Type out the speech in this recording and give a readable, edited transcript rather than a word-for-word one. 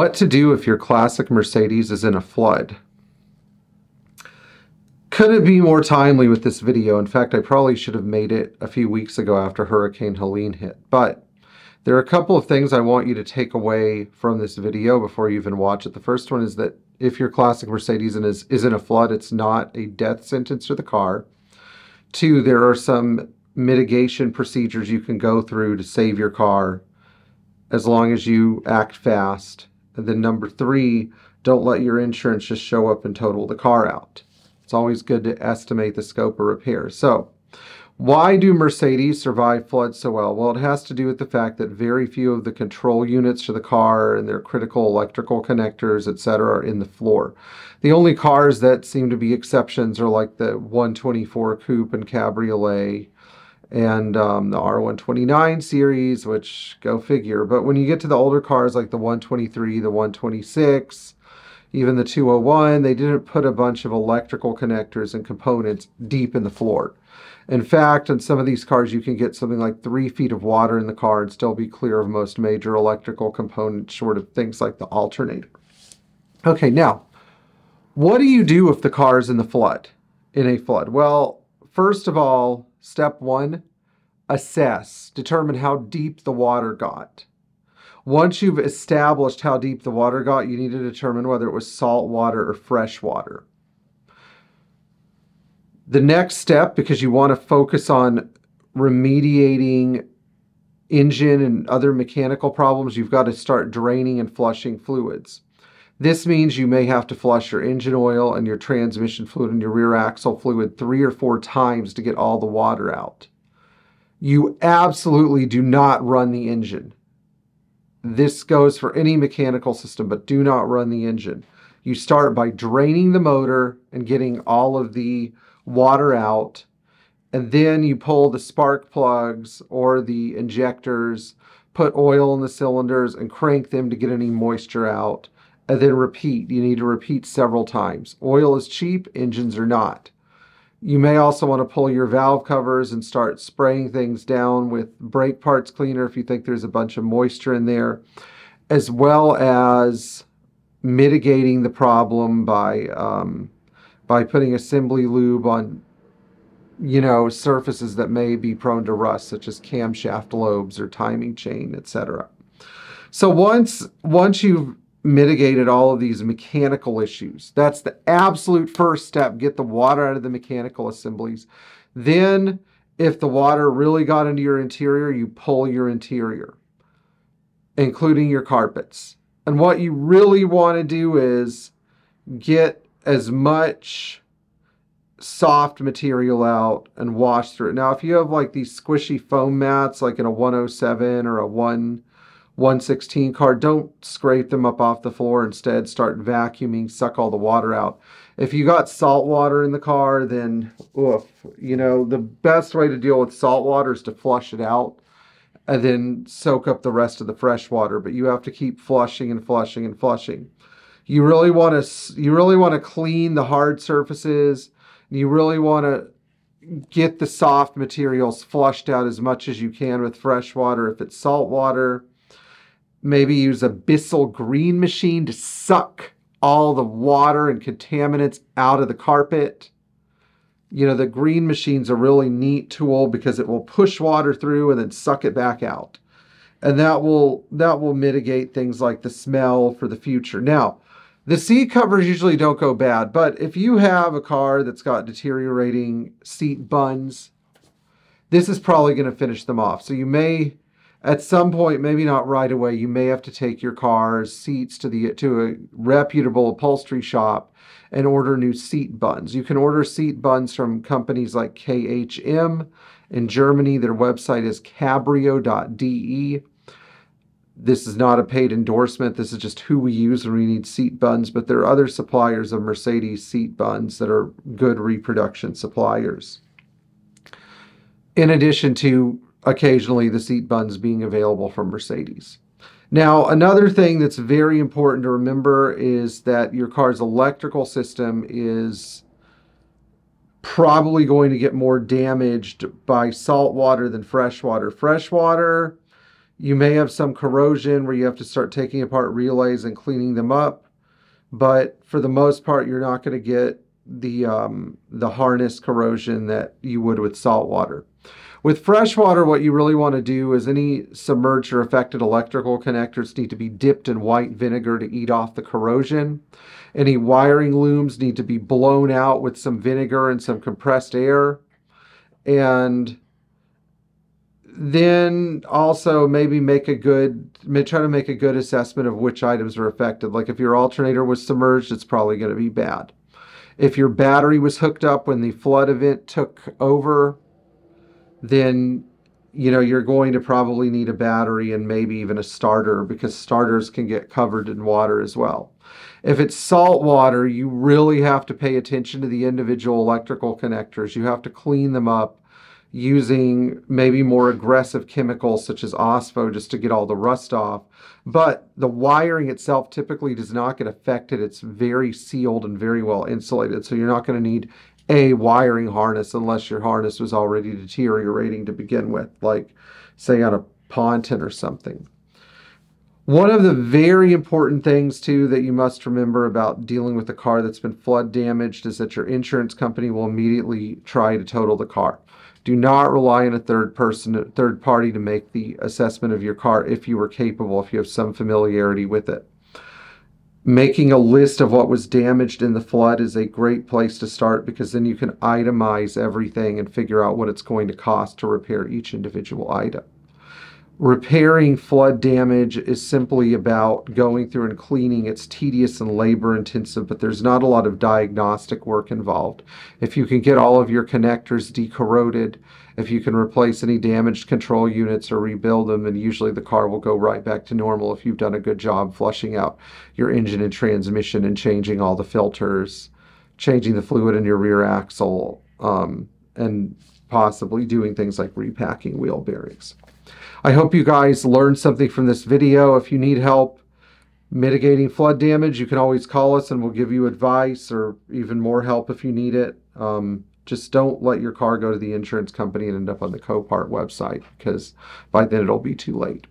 What to do if your classic Mercedes is in a flood. Couldn't be more timely with this video. In fact, I probably should have made it a few weeks ago after Hurricane Helene hit. But there are a couple of things I want you to take away from this video before you even watch it. The first one is that if your classic Mercedes is in a flood, it's not a death sentence to the car. Two, there are some mitigation procedures you can go through to save your car as long as you act fast. And then number three, don't let your insurance just show up and total the car out. It's always good to estimate the scope of repair. So, why do Mercedes survive floods so well? Well, it has to do with the fact that very few of the control units to the car and their critical electrical connectors, etc., are in the floor. The only cars that seem to be exceptions are like the 124 Coupe and Cabriolet, and the R129 series, which go figure. But when you get to the older cars like the 123, the 126, even the 201, they didn't put a bunch of electrical connectors and components deep in the floor. In fact, in some of these cars, you can get something like 3 feet of water in the car and still be clear of most major electrical components, short of things like the alternator. Okay, now, what do you do if the car is in a flood? Well, first of all, step one, assess. Determine how deep the water got. Once you've established how deep the water got, you need to determine whether it was salt water or fresh water. The next step, because you want to focus on remediating engine and other mechanical problems, you've got to start draining and flushing fluids. This means you may have to flush your engine oil and your transmission fluid and your rear axle fluid 3 or 4 times to get all the water out. You absolutely do not run the engine. This goes for any mechanical system, but do not run the engine. You start by draining the motor and getting all of the water out, and then you pull the spark plugs or the injectors, put oil in the cylinders, and crank them to get any moisture out. And then repeat. You need to repeat several times. Oil is cheap, engines are not. You may also want to pull your valve covers and start spraying things down with brake parts cleaner if you think there's a bunch of moisture in there, as well as mitigating the problem by putting assembly lube on, surfaces that may be prone to rust, such as camshaft lobes or timing chain, etc. So once you've mitigated all of these mechanical issues, that's the absolute first step. Get the water out of the mechanical assemblies. Then, if the water really got into your interior, you pull your interior, including your carpets. And what you really want to do is get as much soft material out and wash through it. Now, if you have like these squishy foam mats, like in a 107 or a 116 car, don't scrape them up off the floor. Instead, start vacuuming, suck all the water out. If you got salt water in the car, then the best way to deal with salt water is to flush it out and then soak up the rest of the fresh water. But you have to keep flushing and flushing and flushing. You really want to clean the hard surfaces. You really want to get the soft materials flushed out as much as you can with fresh water. If it's salt water, maybe use a Bissell green machine to suck all the water and contaminants out of the carpet. The green machine's a really neat tool because it will push water through and then suck it back out. And that will mitigate things like the smell for the future. Now, the seat covers usually don't go bad, but if you have a car that's got deteriorating seat buns, this is probably going to finish them off. So you may, at some point, maybe not right away, you may have to take your car's seats to a reputable upholstery shop and order new seat buns. You can order seat buns from companies like KHM in Germany. Their website is cabrio.de. This is not a paid endorsement. This is just who we use when we need seat buns, but there are other suppliers of Mercedes seat buns that are good reproduction suppliers, in addition to occasionally the seat buns being available from Mercedes. Now, another thing that's very important to remember is that your car's electrical system is probably going to get more damaged by salt water than fresh water. Fresh water You may have some corrosion where you have to start taking apart relays and cleaning them up, but for the most part, you're not going to get the harness corrosion that you would with salt water. With fresh water, what you really want to do is any submerged or affected electrical connectors need to be dipped in white vinegar to eat off the corrosion. Any wiring looms need to be blown out with some vinegar and some compressed air. And then also maybe try to make a good assessment of which items are affected. Like if your alternator was submerged, it's probably going to be bad. If your battery was hooked up when the flood event took over, then you're going to probably need a battery and maybe even a starter, because starters can get covered in water as well. If it's salt water, you really have to pay attention to the individual electrical connectors. You have to clean them up using maybe more aggressive chemicals such as OSPO just to get all the rust off. But the wiring itself typically does not get affected. It's very sealed and very well insulated, so you're not going to need a wiring harness unless your harness was already deteriorating to begin with, like say on a Ponton or something. One of the very important things too that you must remember about dealing with a car that's been flood damaged is that your insurance company will immediately try to total the car. Do not rely on a third party to make the assessment of your car if you are capable, if you have some familiarity with it. Making a list of what was damaged in the flood is a great place to start, because then you can itemize everything and figure out what it's going to cost to repair each individual item. Repairing flood damage is simply about going through and cleaning. It's tedious and labor intensive, but there's not a lot of diagnostic work involved. If you can get all of your connectors decorroded, if you can replace any damaged control units or rebuild them, then usually the car will go right back to normal if you've done a good job flushing out your engine and transmission and changing all the filters, changing the fluid in your rear axle, and possibly doing things like repacking wheel bearings. I hope you guys learned something from this video. If you need help mitigating flood damage, you can always call us and we'll give you advice or even more help if you need it. Just don't let your car go to the insurance company and end up on the Copart website, because by then it'll be too late.